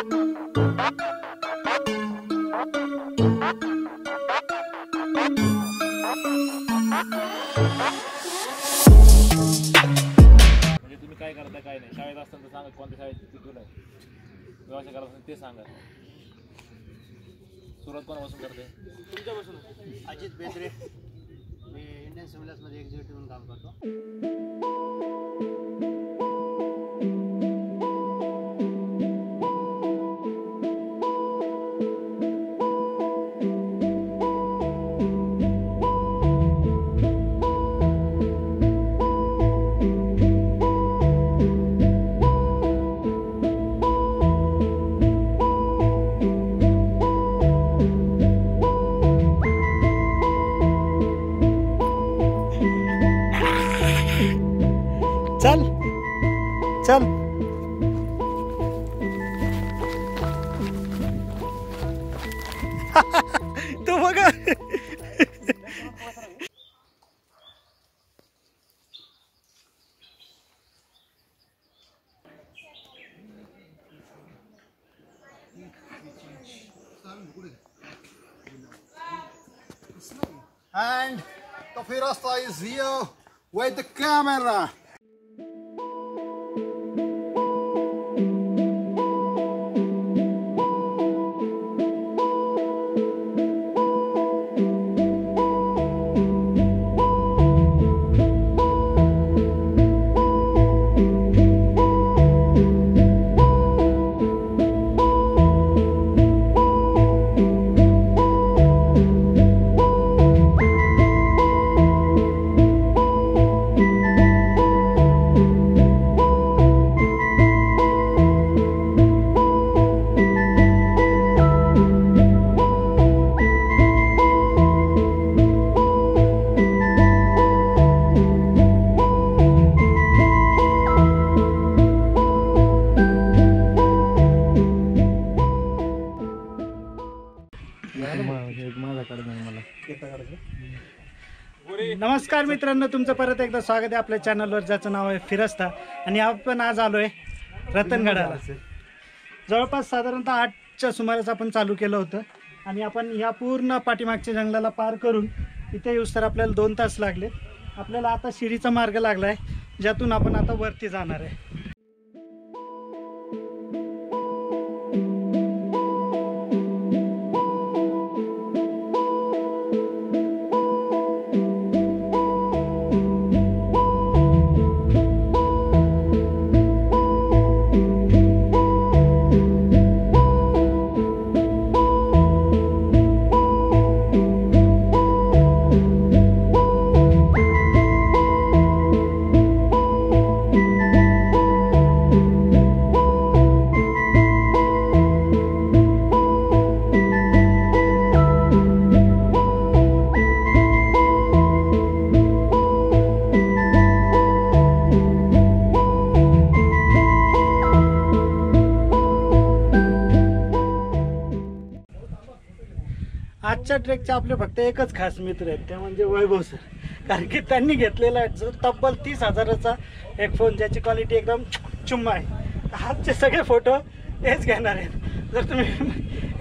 तुम्ही काय करता काय नाही, शाळेत असताना सांगा कोणत्या शाळेत तुला व्यवसाय करायला ते सांगा. सुरुवात कोणापासून करते? तुमच्यापासून. अजित बेद्रे, मी इंडियन सिव्हिल्समध्ये एक्झिक्युटिव्ह म्हणून काम करतो. चल चल. तो बघा. And the Firasta is here with the camera. नमस्कार मित्रांनो, तुमचं परत एकदा स्वागत आहे आपल्या चॅनलवर, ज्याचं नाव आहे फिरस्ता. आणि आपण आज आलो आहे रतनगडाला. जवळपास साधारणतः 8च्या सुमारास आपण चालू केलं होतं आणि आपण ह्या पूर्ण पाठीमागच्या जंगलाला पार करून इथे येऊस तर आपल्याला 2 तास लागले. आपल्याला आता शिडीचा मार्ग लागला आहे, ज्यातून आपण आता वरती जाणार आहे. आजच्या ट्रेकचे आपले फक्त एकच खास मित्र आहेत, ते म्हणजे वैभव सर. कारण की त्यांनी घेतलेला आहे तब्बल 30,000चा एक फोन, ज्याची क्वालिटी एकदम चुम्मा आहे. आजचे सगळे फोटो हेच घेणार आहेत. जर तुम्ही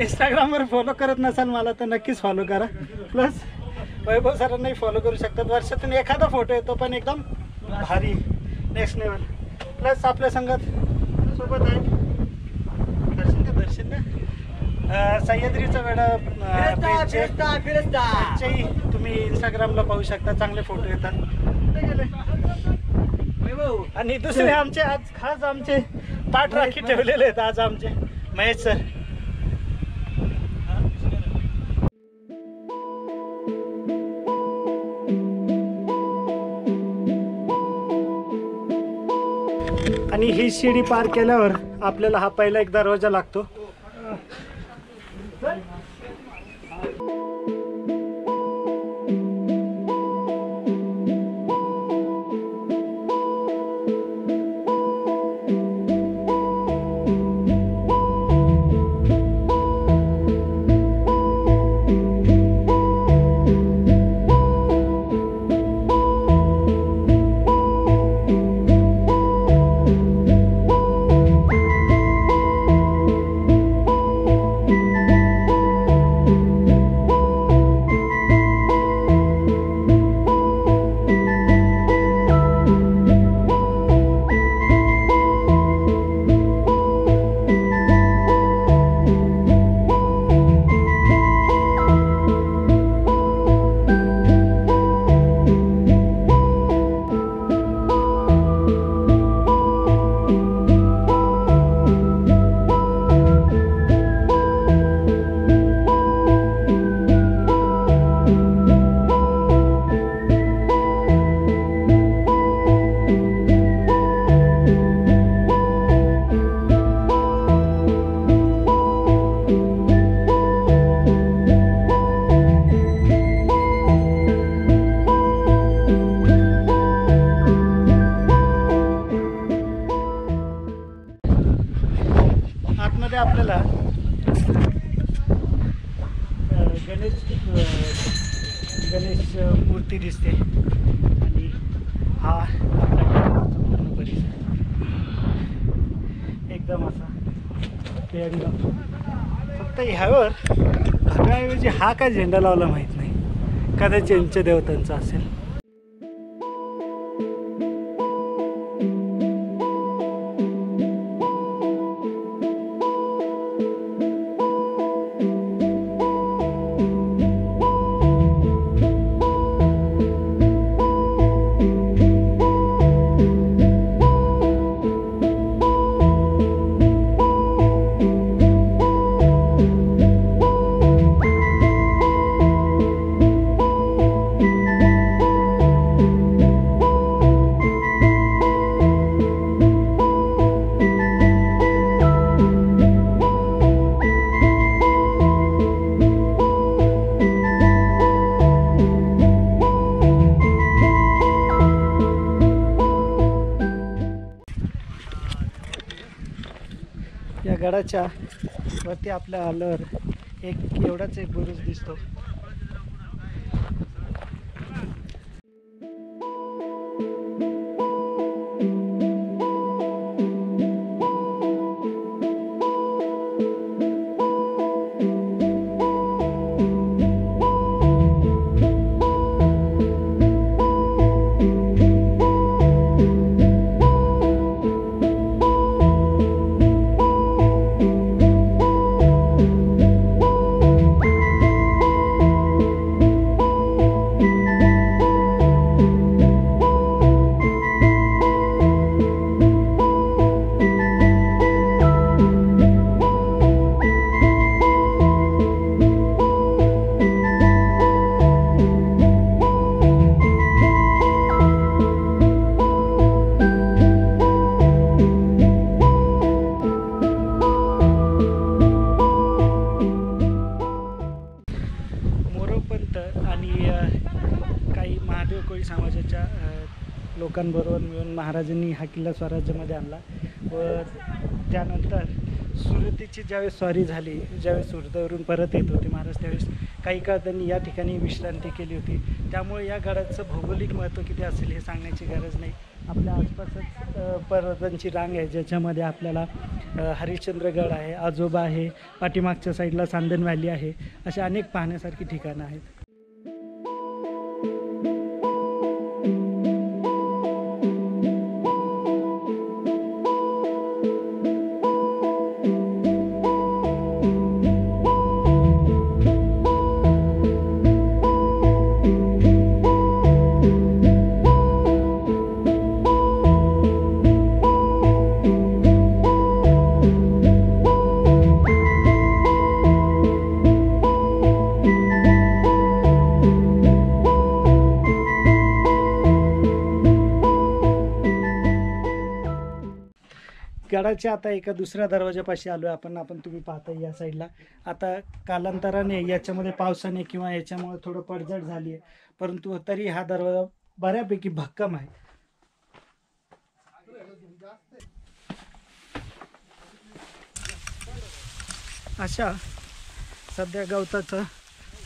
इंस्टाग्रामवर फॉलो करत नसाल मला, तर नक्कीच फॉलो करा. प्लस वैभव सरांनाही फॉलो करू शकतात. वर्षातून एखादा फोटो येतो, पण एकदम भारी, नेक्स्ट लेवल. प्लस आपल्या संगत सोबत आहे दर्शन ना सह्याद्रीचा वेळा पेजचेही तुम्ही इंस्टाग्रामला पाहू शकता, चांगले फोटो येतात. आणि दुसरे आमचे आज खास आमचे पाठराखी ठेवलेले आहेत आज आमचे महेश सर. आणि ही शिडी पार केल्यावर आपल्याला हा पहिला एक दरवाजा लागतो. आपल्याला गणेश मूर्ती दिसते आणि हा आपल्या गावाचा पूर्ण परिसर एकदम असा एकदम. फक्त ह्यावर ढगाऐवजी हा काय झेंडा लावला माहीत नाही, कदाचित यांच्या देवतांचा असेल. या गडाच्या वरती आपल्या आल्यावर एवढाच एक बुरुज दिसतो. समाजाच्या लोकांबरोबर मिळून महाराजांनी हा किल्ला स्वराज्यामध्ये आणला व त्यानंतर सुरतीची ज्यावेळेस स्वारी झाली, ज्यावेळेस सुरतेवरून परत येत होते महाराज, त्यावेळेस काही काळ त्यांनी या ठिकाणी विश्रांती केली होती. त्यामुळे या गडाचं भौगोलिक महत्त्व किती असेल हे सांगण्याची गरज नाही. आपल्या आसपासच पर्वतांची रांग आहे, ज्याच्यामध्ये आपल्याला हरिश्चंद्रगड आहे, आजोबा आहे, पाठीमागच्या साईडला सांदन व्हॅली आहे, असे अनेक पाहण्यासारखी ठिकाणं आहेत. गडाच्या आता एका दुसऱ्या दरवाजापाशी आलो आहे आपण तुम्ही पाहता या साईडला. आता कालांतराने याच्यामध्ये पावसाने किंवा याच्यामुळे थोडं पडझड झाली आहे, परंतु तरी हा दरवाजा बऱ्यापैकी भक्कम आहे. अशा सध्या गवताचं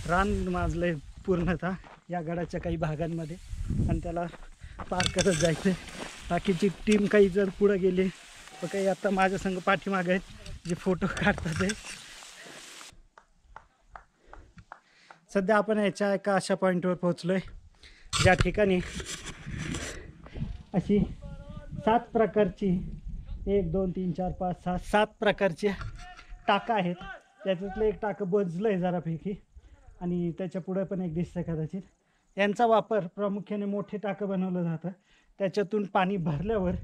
रान माजलंय पूर्णतः या गडाच्या काही भागांमध्ये आणि त्याला पार करत जायचं. बाकीची टीम काही जर पुढे गेली व काही आता माझ्या संग पाठीमागे आहेत जे फोटो काढतात आहे. सध्या आपण याच्या एका अशा पॉईंटवर पोहोचलो आहे ज्या ठिकाणी अशी 7 प्रकारची 1 2 3 4 5 6 7 प्रकारची टाका आहेत. त्याच्यातलं एक टाकं बजलं आहे जरापैकी आणि त्याच्या पुढे पण एक दिसतं कदाचित. यांचा वापर प्रामुख्याने मोठे टाकं बनवलं जातं. त्याच्यातून पाणी भरल्यावर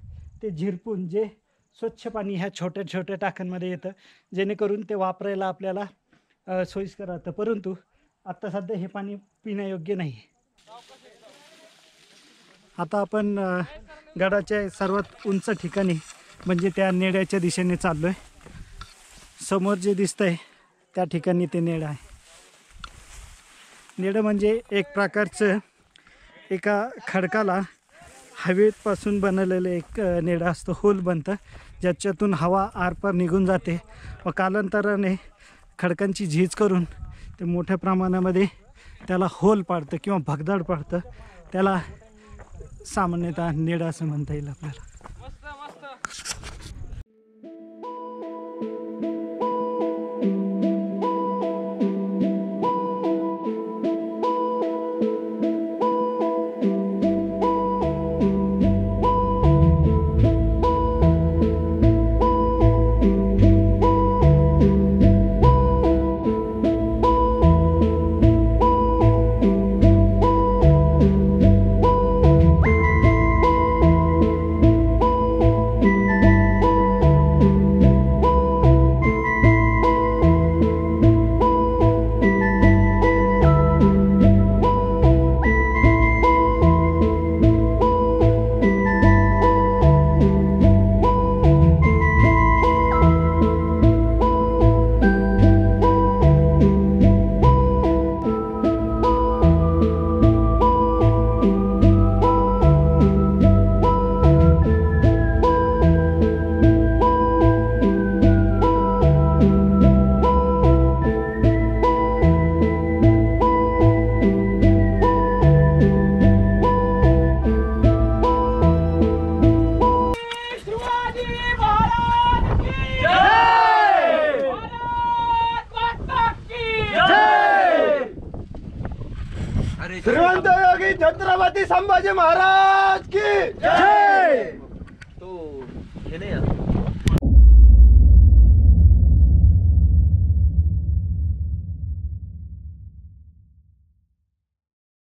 ते झिरपून जे स्वच्छ पाणी ह्या छोट्या छोट्या टाक्यांमध्ये येतं, जेणेकरून ते वापरायला आपल्याला सोयीस्कर राहतं. परंतु आत्ता सध्या हे पाणी पिण्यायोग्य नाही. आता आपण गडाच्या सर्वात उंच ठिकाणी म्हणजे त्या नेड्याच्या दिशेने चाललो आहे. समोर जे दिसतंय त्या ठिकाणी ते नेडं आहे. नेडं म्हणजे एक प्रकारचं एका खडकाला हवेपासून बनवलेलं एक नेडा असतो, होल बनतं, ज्याच्यातून हवा आरपार निघून जाते व कालांतराने खडकांची झीज करून ते मोठ्या प्रमाणामध्ये त्याला होल पाडतं किंवा भगदाड पाडतं. त्याला सामान्यतः नेडा असं म्हणता येईल आपल्याला. श्रीमंत योगी छत्रपती संभाजी महाराज की जय. तो हे नाही